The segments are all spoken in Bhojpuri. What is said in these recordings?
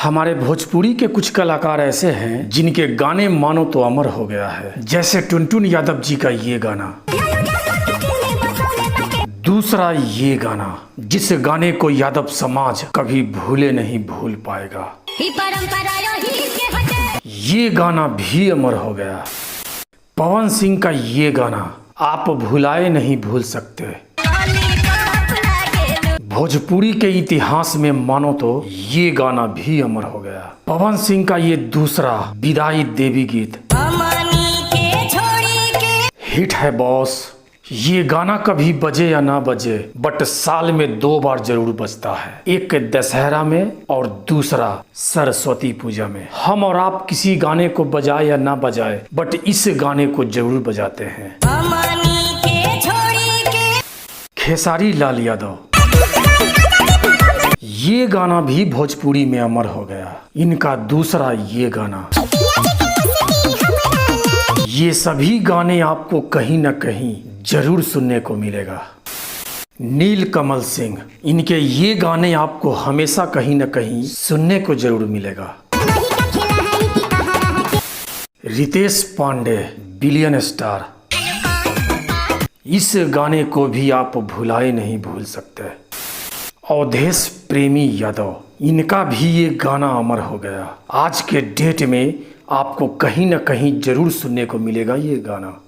हमारे भोजपुरी के कुछ कलाकार ऐसे हैं जिनके गाने मानो तो अमर हो गया है, जैसे टुनटुन यादव जी का ये गाना। दूसरा ये गाना, जिस गाने को यादव समाज कभी भूले नहीं भूल पाएगा, ये गाना भी अमर हो गया। पवन सिंह का ये गाना आप भुलाए नहीं भूल सकते। भोजपुरी के इतिहास में मानो तो ये गाना भी अमर हो गया। पवन सिंह का ये दूसरा विदाई देवी गीत हिट है बॉस। ये गाना कभी बजे या ना बजे, बट साल में 2 बार जरूर बजता है, एक दशहरा में और दूसरा सरस्वती पूजा में। हम और आप किसी गाने को बजाए या ना बजाए, बट इस गाने को जरूर बजाते हैं। खेसारी लाल यादव, ये गाना भी भोजपुरी में अमर हो गया। इनका दूसरा ये गाना, ये सभी गाने आपको कहीं न कहीं जरूर सुनने को मिलेगा। नील कमल सिंह, इनके ये गाने आपको हमेशा कहीं न कहीं सुनने को जरूर मिलेगा। रितेश पांडे, बिलियन स्टार, इस गाने को भी आप भुलाए नहीं भूल सकते। अवधेश प्रेमी यादव, इनका भी ये गाना अमर हो गया। आज के डेट में आपको कहीं न कहीं जरूर सुनने को मिलेगा ये गाना।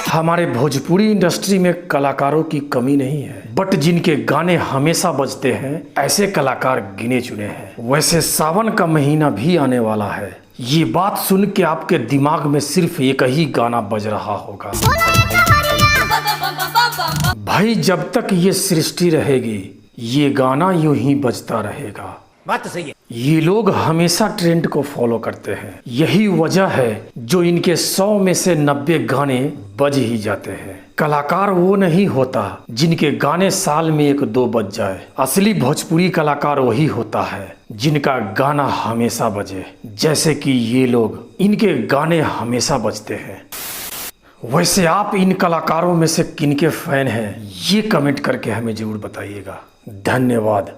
हमारे भोजपुरी इंडस्ट्री में कलाकारों की कमी नहीं है, बट जिनके गाने हमेशा बजते हैं ऐसे कलाकार गिने चुने हैं। वैसे सावन का महीना भी आने वाला है, ये बात सुन के आपके दिमाग में सिर्फ एक ही गाना बज रहा होगा। भाई जब तक ये सृष्टि रहेगी ये गाना यूं ही बजता रहेगा। बात तो सही है। ये लोग हमेशा ट्रेंड को फॉलो करते हैं, यही वजह है जो इनके 100 में से 90 गाने बज ही जाते हैं। कलाकार वो नहीं होता जिनके गाने साल में 1-2 बज जाए। असली भोजपुरी कलाकार वही होता है जिनका गाना हमेशा बजे, जैसे कि ये लोग, इनके गाने हमेशा बजते हैं। वैसे आप इन कलाकारों में से किनके फैन हैं ये कमेंट करके हमें जरूर बताइएगा। धन्यवाद।